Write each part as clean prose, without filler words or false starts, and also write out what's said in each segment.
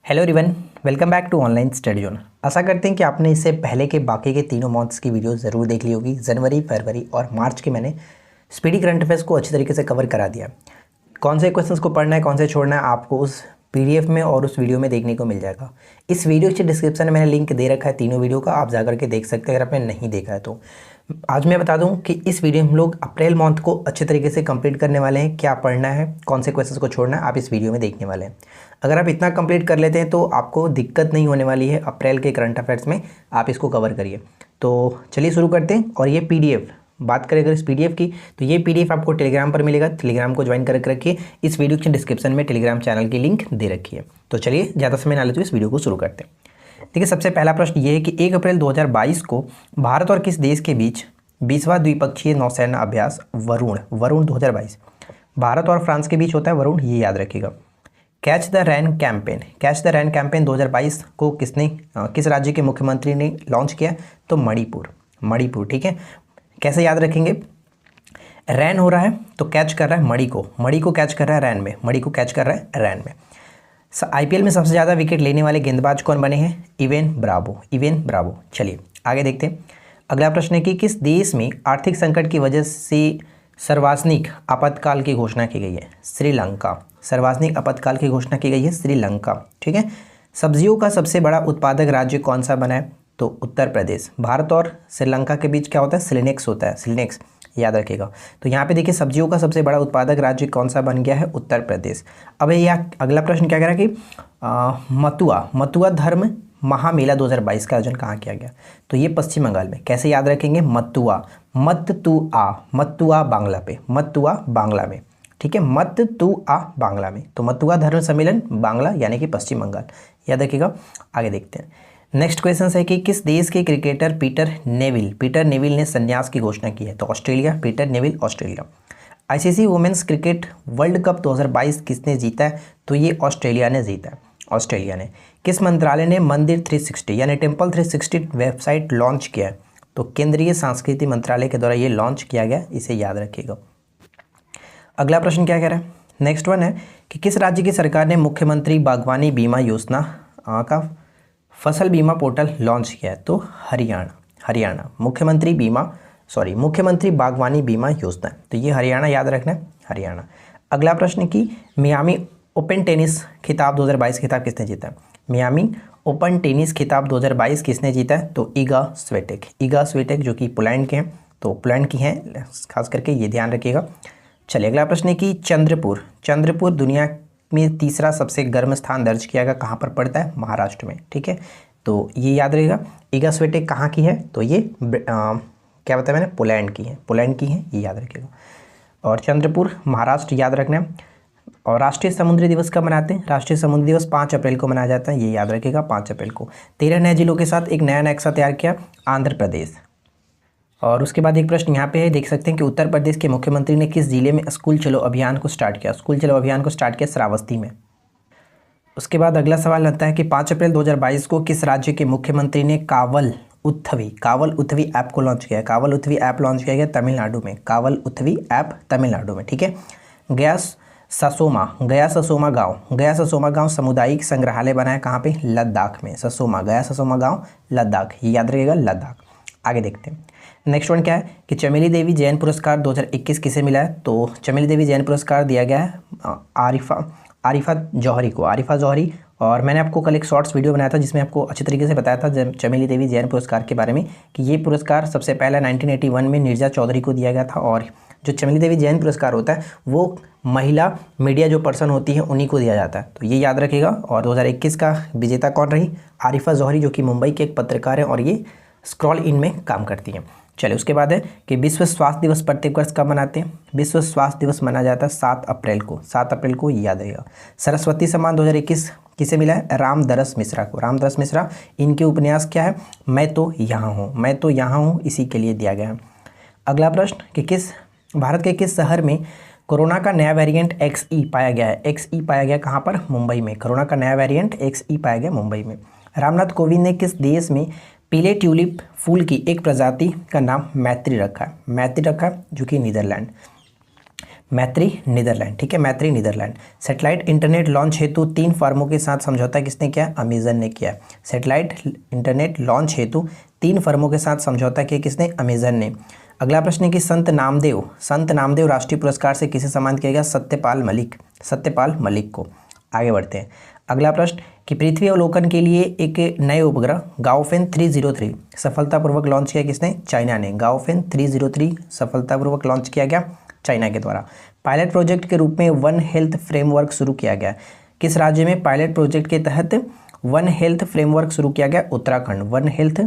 Hello everyone, welcome back to online study zone. आशा करते हैं कि आपने इससे पहले के बाकी के तीनों मंथ्स की वीडियो ज़रूर देख ली होगी। जनवरी, फरवरी और मार्च के मैंने स्पीडी करंट अफेयर्स को अच्छी तरीके से कवर करा दिया। कौन से क्वेश्चंस को पढ़ना है, कौन से छोड़ना है, आपको उस पीडीएफ में और उस वीडियो में देखने को मिल जाएगा। इस वीडियो के डिस्क्रिप्शन में मैंने लिंक दे रखा है तीनों वीडियो का, आप जाकर के देख सकते हैं अगर आपने नहीं देखा है तो। आज मैं बता दूं कि इस वीडियो में हम लोग अप्रैल मंथ को अच्छे तरीके से कंप्लीट करने वाले हैं। क्या पढ़ना है, कौन से क्वेश्चंस को छोड़ना है, आप इस वीडियो में देखने वाले हैं। अगर आप इतना कंप्लीट कर लेते हैं तो आपको दिक्कत नहीं होने वाली है। अप्रैल के करंट अफेयर्स में आप इसको कवर करिए। तो चलिए शुरू करते हैं। और ये पीडीएफ, बात करें अगर इस पीडीएफ की, तो ये पीडीएफ आपको टेलीग्राम पर मिलेगा। टेलीग्राम को ज्वाइन करके रखिए। इस वीडियो के डिस्क्रिप्शन में टेलीग्राम चैनल की लिंक दे रखी है। तो चलिए ज़्यादा समय ना लेते हुए इस वीडियो को शुरू करते हैं। देखिए, सबसे पहला प्रश्न ये है कि 1 अप्रैल 2022 को भारत और किस देश के बीच 20वां द्विपक्षीय नौसेना अभ्यास वरुण 2022 भारत और फ्रांस के बीच होता है। वरुण, ये याद रखिएगा। कैच द रैन कैंपेन 2022 को किस राज्य के मुख्यमंत्री ने लॉन्च किया? तो मणिपुर। ठीक है, कैसे याद रखेंगे? रैन हो रहा है तो कैच कर रहा है मणि को कैच कर रहा है रैन में। आईपीएल में सबसे ज़्यादा विकेट लेने वाले गेंदबाज कौन बने हैं? Even Bravo. चलिए आगे देखते हैं। अगला प्रश्न है कि किस देश में आर्थिक संकट की वजह से सर्वासनिक आपातकाल की घोषणा की गई है? श्रीलंका। ठीक है। सब्जियों का सबसे बड़ा उत्पादक राज्य कौन सा बना है? तो उत्तर प्रदेश। भारत और श्रीलंका के बीच क्या होता है? सिलिनेक्स होता है, सिलिनेक्स, याद रखिएगा। तो यहाँ पे देखिए, सब्जियों का सबसे बड़ा उत्पादक राज्य कौन सा बन गया है? उत्तर प्रदेश। अब यह अगला प्रश्न क्या कह रहा है कि मतुआ धर्म महामेला 2022 का आयोजन कहाँ किया गया? तो ये पश्चिम बंगाल में। कैसे याद रखेंगे? मत्तुआ बांग्ला में। ठीक है, बांग्ला में। तो मत्तुआ धर्म सम्मेलन बांग्ला यानी कि पश्चिम बंगाल, याद रखिएगा। आगे देखते हैं। नेक्स्ट क्वेश्चन है कि किस देश के क्रिकेटर पीटर नेविल ने संन्यास की घोषणा की है? तो Australia. Peter Neville, Australia. ICC women's cricket world cup 2022 किसने जीता है? तो ये ऑस्ट्रेलिया ने जीता है। किस मंत्रालय ने मंदिर 360 यानी टेम्पल 360 वेबसाइट लॉन्च किया है? तो केंद्रीय संस्कृति मंत्रालय के द्वारा ये लॉन्च किया गया, इसे याद रखिएगा। अगला प्रश्न क्या कह रहा है? नेक्स्ट वन है कि किस राज्य की सरकार ने मुख्यमंत्री बागवानी बीमा योजना का फसल बीमा पोर्टल लॉन्च किया है? तो हरियाणा। मुख्यमंत्री बागवानी बीमा योजना, तो ये हरियाणा, याद रखना है, हरियाणा। अगला प्रश्न की मियामी ओपन टेनिस खिताब 2022 खिताब किसने जीता? मियामी ओपन टेनिस खिताब 2022 किसने जीता है? तो ईगा स्विटेक जो कि पोलैंड के हैं, तो पोलैंड की हैं खास करके, ये ध्यान रखिएगा। चलिए अगला प्रश्न है कि चंद्रपुर दुनिया में तीसरा सबसे गर्म स्थान दर्ज किया गया, कहाँ पर पड़ता है? महाराष्ट्र में। ठीक है, तो ये याद रहेगा। ईगा स्विटेक कहाँ की है? तो ये क्या बताया मैंने? पोलैंड की है, ये याद रखिएगा। और चंद्रपुर महाराष्ट्र, याद रखना है। और राष्ट्रीय समुद्री दिवस कब मनाते हैं? राष्ट्रीय समुद्री दिवस 5 अप्रैल को मनाया जाता है, ये याद रखिएगा, 5 अप्रैल को। 13 नए जिलों के साथ एक नया नक्शा तैयार किया आंध्र प्रदेश। और उसके बाद एक प्रश्न यहाँ पे है, देख सकते हैं कि उत्तर प्रदेश के मुख्यमंत्री ने किस जिले में स्कूल चलो अभियान को स्टार्ट किया? श्रावस्ती में। उसके बाद अगला सवाल आता है कि 5 अप्रैल 2022 को किस राज्य के मुख्यमंत्री ने कावल उथवी ऐप को लॉन्च किया? कावल उथवी ऐप लॉन्च किया गया तमिलनाडु में। ठीक है। गया ससोमा गांव सामुदायिक संग्रहालय बना है कहाँ पे? लद्दाख में। गया ससोमा गांव लद्दाख, ये याद रखिएगा, लद्दाख। आगे देखते हैं। नेक्स्ट वन क्या है कि चमेली देवी जैन पुरस्कार 2021 किसे मिला है? तो चमेली देवी जैन पुरस्कार दिया गया है आरिफा जौहरी। और मैंने आपको कल एक शॉर्ट्स वीडियो बनाया था जिसमें आपको अच्छी तरीके से बताया था चमेली देवी जैन पुरस्कार के बारे में, कि ये पुरस्कार सबसे पहला 1981 में नीरजा चौधरी को दिया गया था। और जो चमेली देवी जैन पुरस्कार होता है वो महिला मीडिया जो पर्सन होती है उन्हीं को दिया जाता है, तो ये याद रखिएगा। और 2021 का विजेता कौन रही? आरिफा जौहरी, जो कि मुंबई के एक पत्रकार हैं और ये स्क्रॉल इन में काम करती हैं। चलिए उसके बाद है कि विश्व स्वास्थ्य दिवस प्रत्येक वर्ष कब मनाते हैं? विश्व स्वास्थ्य दिवस मनाया जाता है 7 अप्रैल को, ये याद रहेगा। सरस्वती सम्मान 2021 किसे मिला है? रामदरस मिश्रा। इनके उपन्यास क्या है? मैं तो यहाँ हूँ, इसी के लिए दिया गया है। अगला प्रश्न कि भारत के किस शहर में कोरोना का नया वेरिएंट XE पाया गया है? XE पाया गया कहाँ पर? मुंबई में। कोरोना का नया वेरिएंट XE पाया गया मुंबई में। रामनाथ कोविंद ने किस देश में पीले ट्यूलिप फूल की एक प्रजाति का नाम मैत्री रखा है, जो कि नीदरलैंड। मैत्री नीदरलैंड, ठीक है, मैत्री नीदरलैंड। सैटेलाइट इंटरनेट लॉन्च हेतु 3 फर्मों के साथ समझौता किसने किया? अमेजन ने किया। सैटेलाइट इंटरनेट लॉन्च हेतु 3 फर्मों के साथ समझौता किया किसने? अमेजन ने। अगला प्रश्न है कि संत नामदेव राष्ट्रीय पुरस्कार से किसे सम्मानित किया गया? सत्यपाल मलिक को। आगे बढ़ते हैं। अगला प्रश्न कि पृथ्वी अवलोकन के लिए एक नए उपग्रह गाओफेन 303 सफलतापूर्वक लॉन्च किया किसने? चाइना ने। गाओफेन 303 सफलतापूर्वक लॉन्च किया गया चाइना के द्वारा। पायलट प्रोजेक्ट के रूप में वन हेल्थ फ्रेमवर्क शुरू किया गया। किस राज्य में पायलट प्रोजेक्ट के तहत वन हेल्थ फ्रेमवर्क शुरू किया गया? उत्तराखंड। वन हेल्थ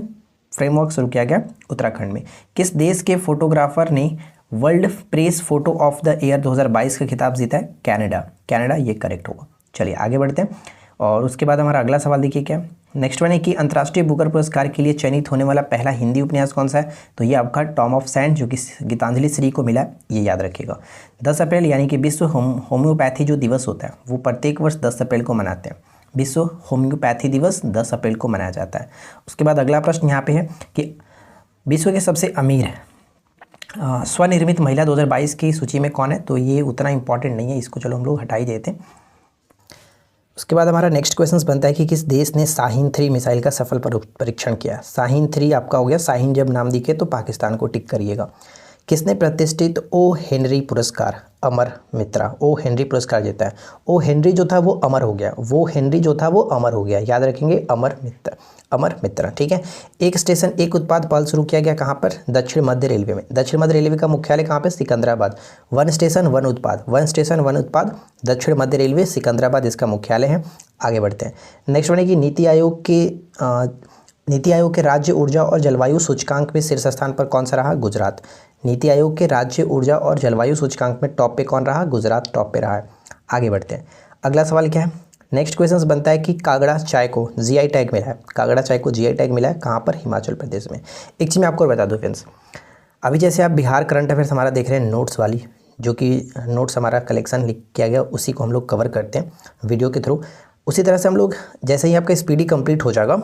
फ्रेमवर्क शुरू किया गया उत्तराखंड में। किस देश के फोटोग्राफर ने world press photo of the year 2022 का खिताब जीता है? कनाडा, ये करेक्ट होगा। चलिए आगे बढ़ते हैं। और उसके बाद हमारा अगला सवाल देखिए क्या नेक्स्ट वन है कि अंतर्राष्ट्रीय बुकर पुरस्कार के लिए चयनित होने वाला पहला हिंदी उपन्यास कौन सा है? तो ये आपका टॉम ऑफ सैंड जो कि गीतांजलि श्री को मिला, ये याद रखिएगा। 10 अप्रैल यानी कि विश्व होम्योपैथी जो दिवस होता है वो प्रत्येक वर्ष 10 अप्रैल को मनाते हैं। विश्व होम्योपैथी दिवस 10 अप्रैल को मनाया जाता है। उसके बाद अगला प्रश्न यहाँ पे है कि विश्व के सबसे अमीर स्वनिर्मित महिला 2022 की सूची में कौन है? तो ये उतना इंपॉर्टेंट नहीं है, इसको चलो हम लोग हटा ही देते हैं। उसके बाद हमारा नेक्स्ट क्वेश्चन बनता है कि किस देश ने शाहीन 3 मिसाइल का सफल परीक्षण किया? शाहीन 3 आपका हो गया, शाहीन जब नाम दिखे तो पाकिस्तान को टिक करिएगा। किसने प्रतिष्ठित ओ हेनरी पुरस्कार अमर मित्रा ओ हेनरी पुरस्कार जीता है? ओ हेनरी जो था वो अमर हो गया, वो हेनरी जो था वो अमर हो गया, याद रखेंगे, अमर मित्रा, ठीक है। एक स्टेशन एक उत्पाद पहल शुरू किया गया कहाँ पर? दक्षिण मध्य रेलवे में। दक्षिण मध्य रेलवे का मुख्यालय कहाँ पे? सिकंदराबाद। वन स्टेशन वन उत्पाद दक्षिण मध्य रेलवे सिकंदराबाद इसका मुख्यालय है। आगे बढ़ते हैं। नेक्स्ट वन है कि नीति आयोग के राज्य ऊर्जा और जलवायु सूचकांक में शीर्ष स्थान पर कौन सा रहा? गुजरात। नीति आयोग के राज्य ऊर्जा और जलवायु सूचकांक में टॉप पे कौन रहा? गुजरात टॉप पे रहा है। आगे बढ़ते हैं। अगला सवाल क्या है? नेक्स्ट क्वेश्चन बनता है कि कागड़ा चाय को जीआई टैग मिला है। कागड़ा चाय को जीआई टैग मिला है कहाँ पर? हिमाचल प्रदेश में। एक चीज़ मैं आपको बता दूँ फ्रेंड्स, अभी जैसे आप बिहार करंट अफेयर्स हमारा देख रहे हैं नोट्स वाली, जो कि नोट्स हमारा कलेक्शन लिख किया गया, उसी को हम लोग कवर करते हैं वीडियो के थ्रू। उसी तरह से हम लोग जैसे ही आपका स्पीडी कंप्लीट हो जाएगा,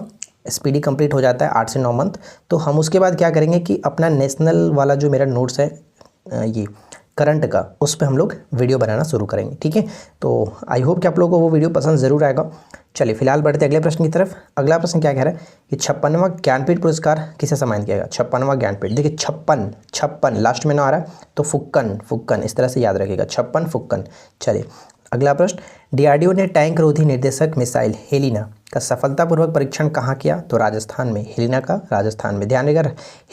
स्पीडी कंप्लीट हो जाता है 8 से 9 मंथ, तो हम उसके बाद क्या करेंगे कि अपना नेशनल वाला जो मेरा नोट्स है ये करंट का, उस पर हम लोग वीडियो बनाना शुरू करेंगे, ठीक है। तो आई होप कि आप लोगों को वो वीडियो पसंद ज़रूर आएगा। चलिए फिलहाल बढ़ते अगले प्रश्न की तरफ। अगला प्रश्न क्या कह रहा है कि 56वां ज्ञानपीठ पुरस्कार किसे सम्मानित किया गया? 56वां ज्ञानपीठ, देखिए 56 लास्ट में ना आ रहा है तो फुक्कन इस तरह से याद रखिएगा, 56 फुक्कन। चलिए अगला प्रश्न, डीआरडीओ ने टैंक रोधी निर्देशक मिसाइल हेलिना का सफलतापूर्वक परीक्षण कहाँ किया? तो राजस्थान में। हेलिना का राजस्थान में, ध्यान रखिएगा,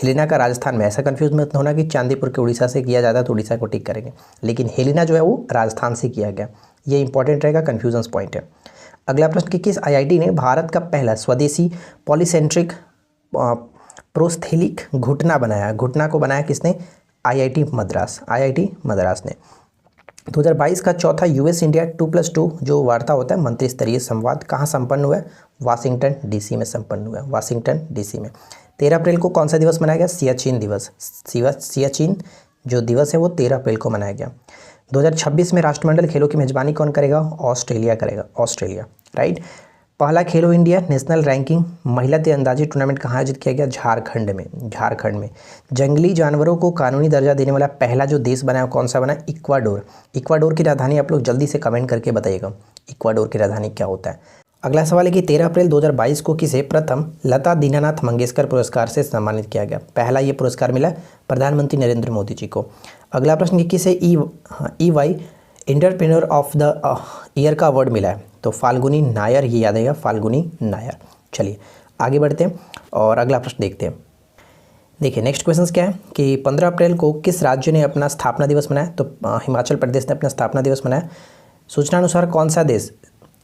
हेलिना का राजस्थान में। ऐसा कंफ्यूज मत होना कि चांदीपुर के उड़ीसा से किया जाता है तो उड़ीसा को टिक करेंगे, लेकिन हेलिना जो है वो राजस्थान से किया गया, ये इंपॉर्टेंट रहेगा, कन्फ्यूजन पॉइंट है। अगला प्रश्न कि किस आईआईटी ने भारत का पहला स्वदेशी पॉलीसेंट्रिक प्रोस्थेलिक घुटना बनाया? घुटना को बनाया किसने? आईआईटी मद्रास ने। 2022 का चौथा यूएस इंडिया 2+2 जो वार्ता होता है मंत्री स्तरीय संवाद कहाँ संपन्न हुआ है? वाशिंगटन डीसी में संपन्न हुआ है, वाशिंगटन डीसी में। 13 अप्रैल को कौन सा दिवस मनाया गया? सियाचिन दिवस। सियाचिन जो दिवस है वो 13 अप्रैल को मनाया गया। 2026 में राष्ट्रमंडल खेलों की मेजबानी कौन करेगा? ऑस्ट्रेलिया करेगा, ऑस्ट्रेलिया, राइट। पहला खेलो इंडिया नेशनल रैंकिंग महिला तीरंदाजी टूर्नामेंट कहाँ आयोजित किया गया? झारखंड में। जंगली जानवरों को कानूनी दर्जा देने वाला पहला जो देश बना है कौन सा बना? इक्वाडोर की राजधानी आप लोग जल्दी से कमेंट करके बताइएगा, इक्वाडोर की राजधानी क्या होता है। अगला सवाल है कि 13 अप्रैल 2022 को किसे प्रथम लता दीनानाथ मंगेशकर पुरस्कार से सम्मानित किया गया? पहला ये पुरस्कार मिला प्रधानमंत्री नरेंद्र मोदी जी को। अगला प्रश्न कि किसे EY entrepreneur of the year का अवार्ड मिला है? तो फाल्गुनी नायर, ही याद आएगा, फाल्गुनी नायर। चलिए आगे बढ़ते हैं और अगला प्रश्न देखते हैं। देखिए नेक्स्ट क्वेश्चन क्या है कि 15 अप्रैल को किस राज्य ने अपना स्थापना दिवस मनाया? तो हिमाचल प्रदेश ने अपना स्थापना दिवस मनाया। सूचना अनुसार कौन सा देश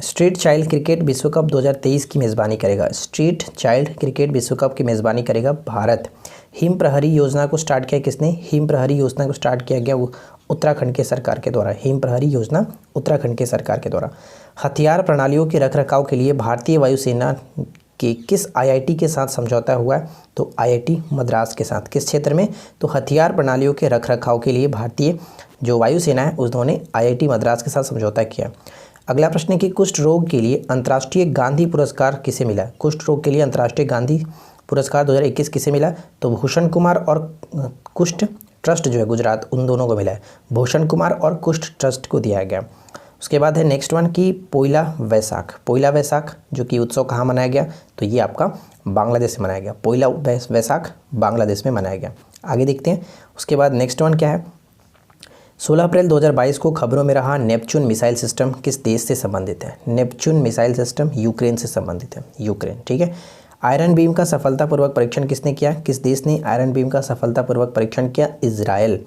स्ट्रीट चाइल्ड क्रिकेट विश्व कप 2023 की मेज़बानी करेगा? स्ट्रीट चाइल्ड क्रिकेट विश्व कप की मेज़बानी करेगा भारत। हिम प्रहरी योजना को स्टार्ट किया किसने? हिम प्रहरी योजना को स्टार्ट किया गया उत्तराखंड के सरकार के द्वारा। हिम प्रहरी योजना उत्तराखंड के सरकार के द्वारा। हथियार प्रणालियों के रखरखाव के लिए भारतीय वायुसेना के किस आईआईटी के साथ समझौता हुआ है? तो आईआईटी मद्रास के साथ। किस क्षेत्र में? तो हथियार प्रणालियों के रखरखाव के लिए भारतीय जो वायुसेना है उन्होंने आईआईटी मद्रास के साथ समझौता किया। अगला प्रश्न है कि कुष्ठ रोग के लिए अंतर्राष्ट्रीय गांधी पुरस्कार किसे मिला? कुष्ठ रोग के लिए अंतर्राष्ट्रीय गांधी पुरस्कार 2021 किसे मिला? तो भूषण कुमार और कुष्ठ ट्रस्ट जो है गुजरात उन दोनों को मिला है, भूषण कुमार और कुष्ठ ट्रस्ट को दिया गया। उसके बाद है नेक्स्ट वन कि पोइला वैसाख। पोइला वैसाख जो कि उत्सव कहाँ मनाया गया, तो ये आपका बांग्लादेश में मनाया गया। पोइला वैसाख बांग्लादेश में मनाया गया। आगे देखते हैं। उसके बाद नेक्स्ट वन क्या है, 16 अप्रैल 2022 को खबरों में रहा नेपच्यून मिसाइल सिस्टम किस देश से संबंधित है। नेपच्यून मिसाइल सिस्टम यूक्रेन से संबंधित है, यूक्रेन। ठीक है। आयरन बीम का सफलतापूर्वक परीक्षण किसने किया, किस देश ने आयरन बीम का सफलतापूर्वक परीक्षण किया, इजराइल।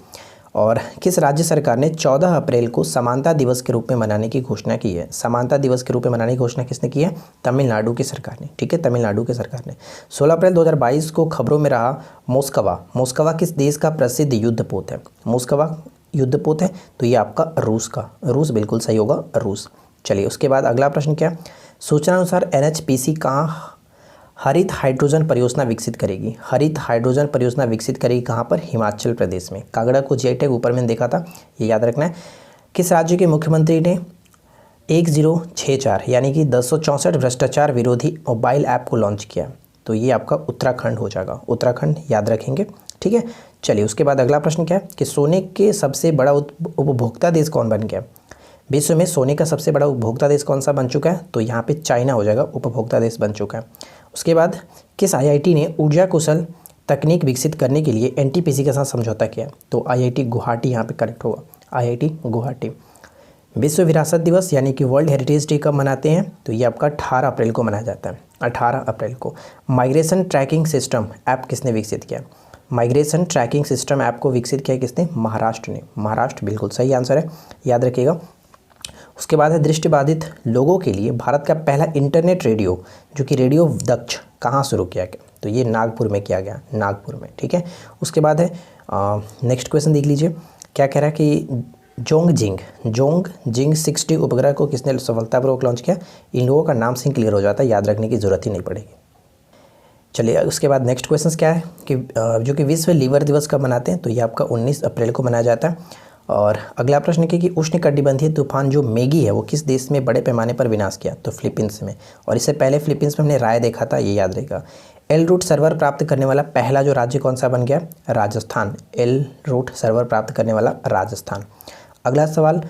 और किस राज्य सरकार ने 14 अप्रैल को समानता दिवस के रूप में मनाने की घोषणा की है। समानता दिवस के रूप में मनाने की घोषणा किसने की है, तमिलनाडु की सरकार ने। ठीक है, तमिलनाडु की सरकार ने। 16 अप्रैल 2022 को खबरों में रहा मोस्कवा। मोस्कवा किस देश का प्रसिद्ध युद्धपोत है, मोस्कवा युद्धपोत है, तो ये आपका रूस का, रूस बिल्कुल सही होगा, रूस। चलिए उसके बाद अगला प्रश्न क्या, सूचना अनुसार NHPC कहाँ हरित हाइड्रोजन परियोजना विकसित करेगी। हरित हाइड्रोजन परियोजना विकसित करेगी कहाँ पर, हिमाचल प्रदेश में। कागड़ा को GI टैग ऊपर मैंने देखा था, ये याद रखना है। किस राज्य के मुख्यमंत्री ने 1064 यानी कि 1064 भ्रष्टाचार विरोधी मोबाइल ऐप को लॉन्च किया, तो ये आपका उत्तराखंड हो जाएगा, उत्तराखंड याद रखेंगे। ठीक है। चलिए उसके बाद अगला प्रश्न क्या है कि सोने के सबसे बड़ा उपभोक्ता देश कौन बन गया। विश्व में सोने का सबसे बड़ा उपभोक्ता देश कौन सा बन चुका है, तो यहाँ पे चाइना हो जाएगा, उपभोक्ता देश बन चुका है। उसके बाद किस IIT ने ऊर्जा कुशल तकनीक विकसित करने के लिए NTPC के साथ समझौता किया, तो IIT गुवाहाटी यहाँ पे करेक्ट होगा, IIT गुवाहाटी। विश्व विरासत दिवस यानी कि वर्ल्ड हेरिटेज डे कब मनाते हैं, तो ये आपका 18 अप्रैल को मनाया जाता है, 18 अप्रैल को। माइग्रेशन ट्रैकिंग सिस्टम ऐप किसने विकसित किया, माइग्रेशन ट्रैकिंग सिस्टम ऐप को विकसित किया किसने, महाराष्ट्र ने। महाराष्ट्र बिल्कुल सही आंसर है, याद रखिएगा। उसके बाद है दृष्टिबाधित लोगों के लिए भारत का पहला इंटरनेट रेडियो जो कि रेडियो दक्ष कहाँ शुरू किया गया, तो ये नागपुर में किया गया, नागपुर में। ठीक है। उसके बाद है नेक्स्ट क्वेश्चन देख लीजिए, क्या कह रहा है कि जोंगजिंग 60 उपग्रह को किसने सफलतापूर्वक लॉन्च किया। इन लोगों का नाम से क्लियर हो जाता है, याद रखने की जरूरत ही नहीं पड़ेगी। चलिए उसके बाद नेक्स्ट क्वेश्चन क्या है कि जो कि विश्व लीवर दिवस कब मनाते हैं, तो ये आपका 19 अप्रैल को मनाया जाता है। और अगला प्रश्न है कि उष्णकटिबंधीय तूफान जो मैगी है वो किस देश में बड़े पैमाने पर विनाश किया, तो फिलीपींस में। और इससे पहले फिलीपींस में हमने राय देखा था, ये याद रहेगा। एल रूट सर्वर प्राप्त करने वाला पहला जो राज्य कौन सा बन गया, राजस्थान। एल रूट सर्वर प्राप्त करने वाला राजस्थान। अगला सवाल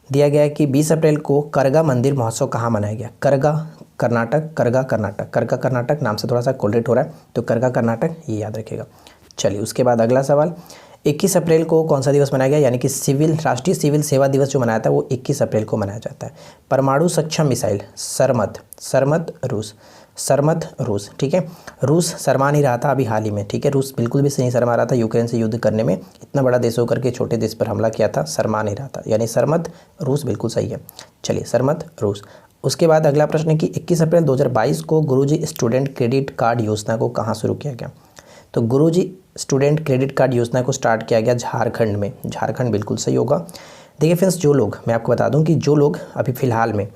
दिया गया है कि 20 अप्रैल को करगा मंदिर महोत्सव कहाँ मनाया गया। करगा कर्नाटक, करगा कर्नाटक, करगा कर्नाटक नाम से थोड़ा सा कोलरेट हो रहा है, तो करगा कर्नाटक, ये याद रखिएगा। चलिए उसके बाद अगला सवाल, 21 अप्रैल को कौन सा दिवस मनाया गया, यानी कि राष्ट्रीय सिविल सेवा दिवस जो मनाया था वो 21 अप्रैल को मनाया जाता है। परमाणु सक्षम मिसाइल सरमत रूस। ठीक है, रूस शर्मा नहीं रहा था अभी हाल ही में। ठीक है, रूस बिल्कुल भी नहीं शर्मा रहा था यूक्रेन से युद्ध करने में। इतना बड़ा देश होकर के छोटे देश पर हमला किया था, शर्मा नहीं रहा था, यानी सरमत रूस बिल्कुल सही है। चलिए सरमत रूस। उसके बाद अगला प्रश्न है कि 21 अप्रैल 2022 को गुरुजी स्टूडेंट क्रेडिट कार्ड योजना को कहाँ शुरू किया गया, तो गुरुजी स्टूडेंट क्रेडिट कार्ड योजना को स्टार्ट किया गया झारखंड में। झारखंड बिल्कुल सही होगा। देखिए फ्रेंड्स, जो लोग, मैं आपको बता दूं कि जो लोग अभी फ़िलहाल में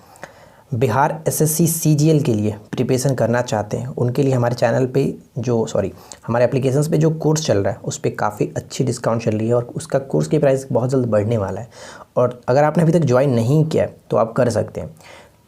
बिहार SSC CGL के लिए प्रिपरेशन करना चाहते हैं उनके लिए हमारे चैनल पे हमारे एप्लीकेशंस पे जो कोर्स चल रहा है उस पर काफ़ी अच्छी डिस्काउंट चल रही है और उसका कोर्स की प्राइस बहुत जल्द बढ़ने वाला है। और अगर आपने अभी तक ज्वाइन नहीं किया है तो आप कर सकते हैं,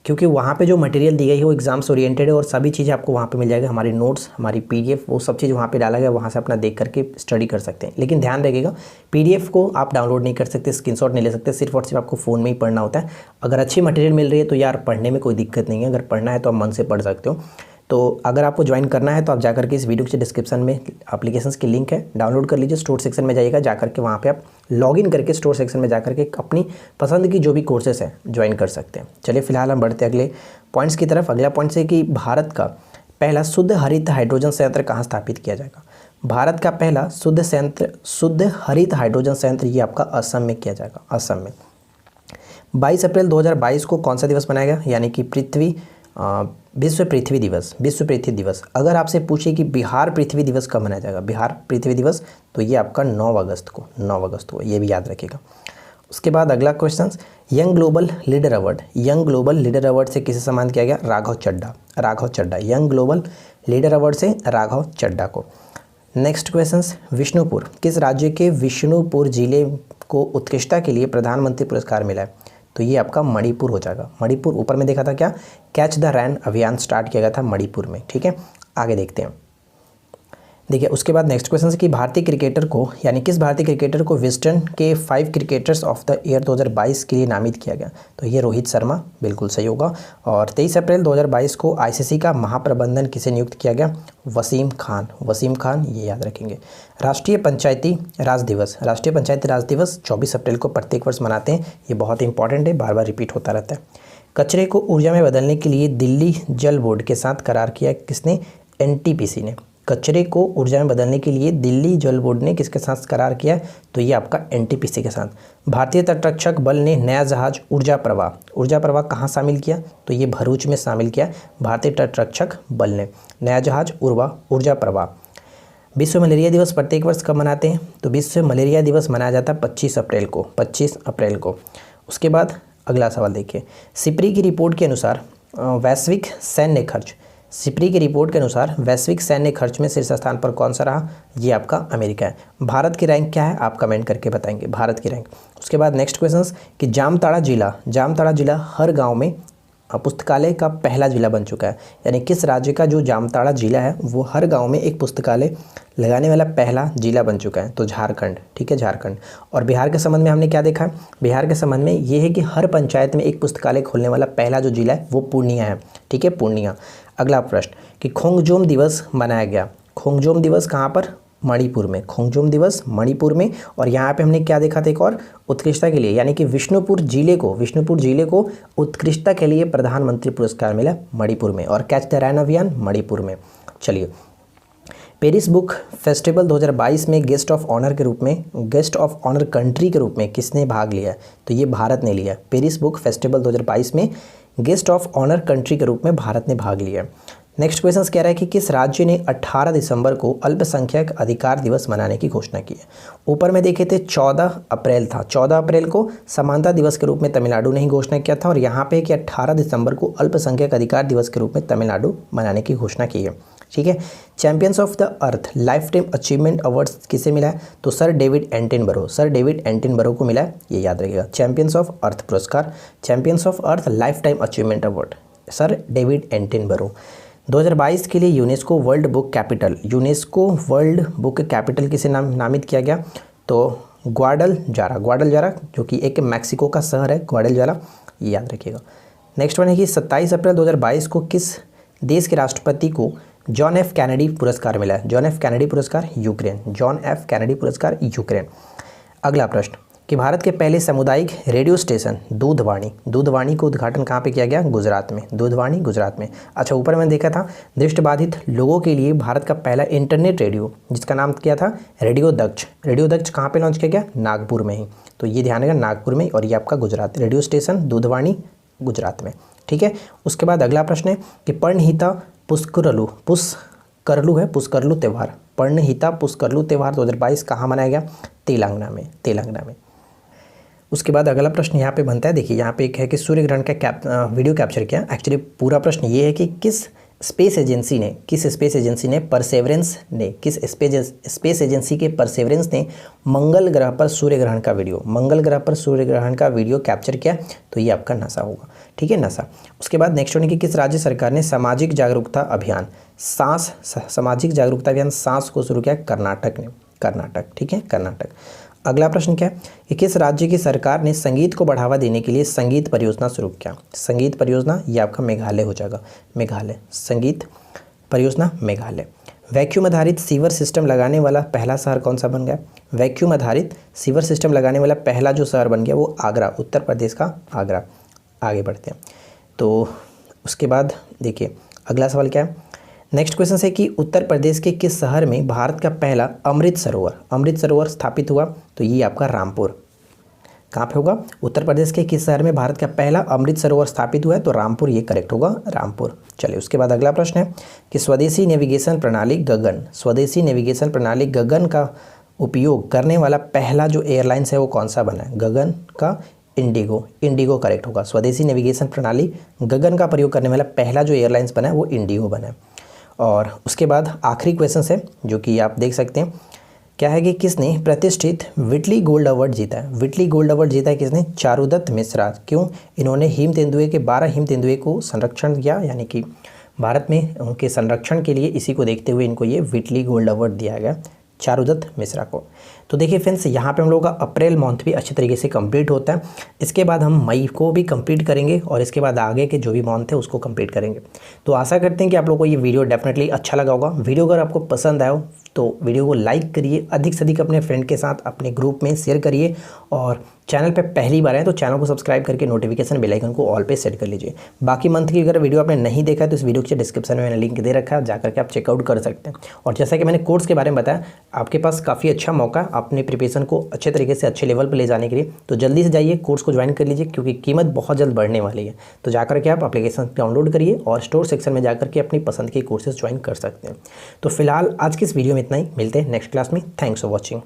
क्योंकि वहाँ पे जो मटेरियल दी गई है वो एग्जाम्स ओरिएंटेड है और सभी चीज़ें आपको वहाँ पे मिल जाएगा। हमारी नोट्स, हमारी PDF, वो सब चीज़ वहाँ पे डाला गया, वहाँ से अपना देख करके स्टडी कर सकते हैं। लेकिन ध्यान रखिएगा, PDF को आप डाउनलोड नहीं कर सकते, स्क्रीनशॉट नहीं ले सकते, सिर्फ और सिर्फ आपको फ़ोन में ही पढ़ना होता है। अगर अच्छी मटेरियल मिल रही है तो यार पढ़ने में कोई दिक्कत नहीं है, अगर पढ़ना है तो आप मन से पढ़ सकते हो। तो अगर आपको ज्वाइन करना है तो आप जाकर के इस वीडियो के डिस्क्रिप्शन में एप्लीकेशंस की लिंक है, डाउनलोड कर लीजिए। स्टोर सेक्शन में जाइएगा, जाकर के वहाँ पे आप लॉगिन करके स्टोर सेक्शन में जाकर के अपनी पसंद की जो भी कोर्सेस हैं ज्वाइन कर सकते हैं। चलिए फिलहाल हम बढ़ते हैं अगले पॉइंट्स की तरफ। अगला पॉइंट है कि भारत का पहला शुद्ध हरित हाइड्रोजन संयंत्र कहाँ स्थापित किया जाएगा। भारत का पहला शुद्ध हरित हाइड्रोजन संयंत्र ये आपका असम में किया जाएगा, असम में। 22 अप्रैल 2022 को कौन सा दिवस मनाया गया, यानी कि विश्व पृथ्वी दिवस। अगर आपसे पूछे कि बिहार पृथ्वी दिवस कब मनाया जाएगा, बिहार पृथ्वी दिवस, तो ये आपका 9 अगस्त को, ये भी याद रखिएगा। उसके बाद अगला question, young global leader award से किसे सम्मानित किया गया, राघव चड्डा, यंग ग्लोबल लीडर अवार्ड से राघव चड्डा को। नेक्स्ट क्वेश्चन, विष्णुपुर, किस राज्य के विष्णुपुर जिले को उत्कृष्टता के लिए प्रधानमंत्री पुरस्कार मिला है, तो ये आपका मणिपुर हो जाएगा। मणिपुर, ऊपर में देखा था क्या, कैच द रैन अभियान स्टार्ट किया गया था मणिपुर में। ठीक है, आगे देखते हैं। देखिए उसके बाद नेक्स्ट क्वेश्चन है कि भारतीय क्रिकेटर को यानी किस भारतीय क्रिकेटर को विस्टन के 5 क्रिकेटर्स ऑफ द ईयर 2022 के लिए नामित किया गया? तो ये रोहित शर्मा, बिल्कुल सही होगा। और 23 अप्रैल 2022 को आईसीसी का महाप्रबंधन किसे नियुक्त किया गया? वसीम खान, वसीम खान, ये याद रखेंगे। राष्ट्रीय पंचायती राज दिवस, राष्ट्रीय पंचायती राज दिवस 24 अप्रैल को प्रत्येक वर्ष मनाते हैं। ये बहुत इंपॉर्टेंट है, बार बार रिपीट होता रहता है। कचरे को ऊर्जा में बदलने के लिए दिल्ली जल बोर्ड के साथ करार किया किसने? एनटीपीसी ने। कचरे को ऊर्जा में बदलने के लिए दिल्ली जल बोर्ड ने किसके साथ करार किया? तो ये आपका एनटीपीसी के साथ। भारतीय तटरक्षक बल ने नया जहाज ऊर्जा प्रवाह कहाँ शामिल किया? तो ये भरूच में शामिल किया भारतीय तटरक्षक बल ने नया जहाज ऊर्जा प्रवाह। विश्व मलेरिया दिवस प्रत्येक वर्ष कब मनाते हैं? तो विश्व मलेरिया दिवस मनाया जाता है 25 अप्रैल को, 25 अप्रैल को। उसके बाद अगला सवाल देखिए, सिप्री की रिपोर्ट के अनुसार वैश्विक सैन्य खर्च, सिप्री की रिपोर्ट के अनुसार वैश्विक सैन्य खर्च में शीर्ष स्थान पर कौन सा रहा? ये आपका अमेरिका है। भारत की रैंक क्या है? आप कमेंट करके बताएंगे भारत की रैंक। उसके बाद नेक्स्ट क्वेश्चन कि जामताड़ा जिला हर गांव में पुस्तकालय का पहला जिला बन चुका है। यानी किस राज्य का जो जामताड़ा जिला है वो हर गांव में एक पुस्तकालय लगाने वाला पहला जिला बन चुका है? तो झारखंड, ठीक है, झारखंड। और बिहार के संबंध में हमने क्या देखा है? बिहार के संबंध में ये है कि हर पंचायत में एक पुस्तकालय खोलने वाला पहला जो जिला है वो पूर्णिया है, ठीक है, पूर्णिया। अगला प्रश्न कि खोंगजोम दिवस मनाया गया, खोंगजोम दिवस कहाँ पर? मणिपुर में, खोंगजोम दिवस मणिपुर में। और यहाँ पे हमने क्या देखा था? एक और उत्कृष्टता के लिए, यानी कि विष्णुपुर जिले को उत्कृष्टता के लिए प्रधानमंत्री पुरस्कार मिला मणिपुर में। और कैच द रैन अभियान मणिपुर में। चलिए, पेरिस बुक फेस्टिवल 2022 में गेस्ट ऑफ ऑनर कंट्री के रूप में किसने भाग लिया? तो ये भारत ने लिया। पेरिस बुक फेस्टिवल 2022 में गेस्ट ऑफ ऑनर कंट्री के रूप में भारत ने भाग लिया। नेक्स्ट क्वेश्चन कह रहा है कि किस राज्य ने 18 दिसंबर को अल्पसंख्यक अधिकार दिवस मनाने की घोषणा की है? ऊपर में देखे थे 14 अप्रैल था, 14 अप्रैल को समानता दिवस के रूप में तमिलनाडु ने ही घोषणा किया था। और यहाँ पे कि 18 दिसंबर को अल्पसंख्यक अधिकार दिवस के रूप में तमिलनाडु मनाने की घोषणा की है, ठीक है। Champions of the earth lifetime achievement awards किसे मिला है? तो सर डेविड एंटनबरो को मिला है, ये याद रखिएगा। चैंपियंस ऑफ अर्थ पुरस्कार, champions of earth lifetime achievement award sir David Attenborough. 2022 के लिए यूनेस्को वर्ल्ड बुक कैपिटल किसे नामित किया गया? तो ग्वाडलजारा जो कि एक मैक्सिको का शहर है, ग्वाडलजारा, ये याद रखिएगा। नेक्स्ट वन है कि 27 अप्रैल 2022 को किस देश के राष्ट्रपति को जॉन एफ कैनेडी पुरस्कार मिला है? जॉन एफ कैनेडी पुरस्कार यूक्रेन। अगला प्रश्न कि भारत के पहले सामुदायिक रेडियो स्टेशन दूधवाणी को उद्घाटन कहाँ पे किया गया? गुजरात में। अच्छा, ऊपर मैंने देखा था दृष्टिबाधित लोगों के लिए भारत का पहला इंटरनेट रेडियो जिसका नाम क्या था? रेडियो दक्ष कहाँ पे लॉन्च किया गया? नागपुर में ही। तो ये ध्यान रखना, नागपुर में। और ये आपका गुजरात, रेडियो स्टेशन दूधवाणी गुजरात में, ठीक है। उसके बाद अगला प्रश्न है कि पर्णहिता पुष्करलू त्यौहार 2022 कहाँ मनाया गया? तेलंगाना में। उसके बाद अगला प्रश्न यहाँ पे बनता है, देखिए यहाँ पे एक है कि सूर्य ग्रहण का वीडियो कैप्चर किया। एक्चुअली पूरा प्रश्न ये है कि किस स्पेस एजेंसी ने परसेवरेंस ने मंगल ग्रह पर सूर्य ग्रहण का वीडियो कैप्चर किया? तो ये आपका नासा होगा, ठीक है, नासा। उसके बाद नेक्स्ट वन है कि किस राज्य सरकार ने सामाजिक जागरूकता अभियान सांस को शुरू किया? कर्नाटक, ठीक है, कर्नाटक। अगला प्रश्न क्या है कि किस राज्य की सरकार ने संगीत को बढ़ावा देने के लिए संगीत परियोजना शुरू किया? संगीत परियोजना, ये आपका मेघालय हो जाएगा, संगीत परियोजना मेघालय। वैक्यूम आधारित सीवर सिस्टम लगाने वाला पहला शहर कौन सा बन गया? वैक्यूम आधारित सीवर सिस्टम लगाने वाला पहला जो शहर बन गया वो आगरा, उत्तर प्रदेश का आगरा। आगे बढ़ते हैं। तो उसके बाद देखिए अगला सवाल क्या है। नेक्स्ट क्वेश्चन है कि उत्तर प्रदेश के किस शहर में भारत का पहला अमृत सरोवर स्थापित हुआ? तो ये आपका रामपुर। कहाँ पे होगा? उत्तर प्रदेश के किस शहर में भारत का पहला अमृत सरोवर स्थापित हुआ है? तो रामपुर, ये करेक्ट होगा, रामपुर। चलिए, उसके बाद अगला प्रश्न है कि स्वदेशी नेविगेशन प्रणाली गगन का उपयोग करने वाला पहला जो एयरलाइंस है वो कौन सा बना है? गगन का इंडिगो करेक्ट होगा। स्वदेशी नेविगेशन प्रणाली गगन का प्रयोग करने वाला पहला जो एयरलाइंस बना है वो इंडिगो बना है। और उसके बाद आखिरी क्वेश्चन है जो कि आप देख सकते हैं, क्या है कि किसने प्रतिष्ठित विटली गोल्ड अवार्ड जीता है? किसने? चारुदत्त मिश्रा। क्यों? इन्होंने 12 हिम तेंदुए को संरक्षण किया, यानी कि भारत में उनके संरक्षण के लिए इसी को देखते हुए इनको ये व्हिटली गोल्ड अवार्ड दिया गया, चारुदत्त मिश्रा को। तो देखिए फ्रेंड्स, यहाँ पे हम लोगों का अप्रैल मंथ भी अच्छी तरीके से कंप्लीट होता है। इसके बाद हम मई को भी कंप्लीट करेंगे और इसके बाद आगे के जो भी मंथ है उसको कंप्लीट करेंगे। तो आशा करते हैं कि आप लोगों को ये वीडियो डेफिनेटली अच्छा लगा होगा। वीडियो अगर आपको पसंद आया हो तो वीडियो को लाइक करिए, अधिक से अधिक अपने फ्रेंड के साथ अपने ग्रुप में शेयर करिए, और चैनल पे पहली बार आए तो चैनल को सब्सक्राइब करके नोटिफिकेशन बेल आइकन को ऑल पे सेट कर लीजिए। बाकी मंथ की अगर वीडियो आपने नहीं देखा है तो इस वीडियो के डिस्क्रिप्शन में मैंने लिंक दे रखा है, जाकर के आप चेकआउट कर सकते हैं। और जैसा कि मैंने कोर्स के बारे में बताया, आपके पास काफ़ी अच्छा मौका अपने प्रिपरेशन को अच्छे तरीके से अच्छे लेवल पर ले जाने के लिए, तो जल्दी से जाइए कोर्स को ज्वाइन कर लीजिए, क्योंकि कीमत बहुत जल्द बढ़ने वाली है। तो जाकर के आप एप्लीकेशन डाउनलोड करिए और स्टोर सेक्शन में जाकर के अपनी पसंद के कोर्सेज ज्वाइन कर सकते हैं। तो फिलहाल आज की इस वीडियो में इतना ही, मिलते हैं नेक्स्ट क्लास में। Thanks for watching.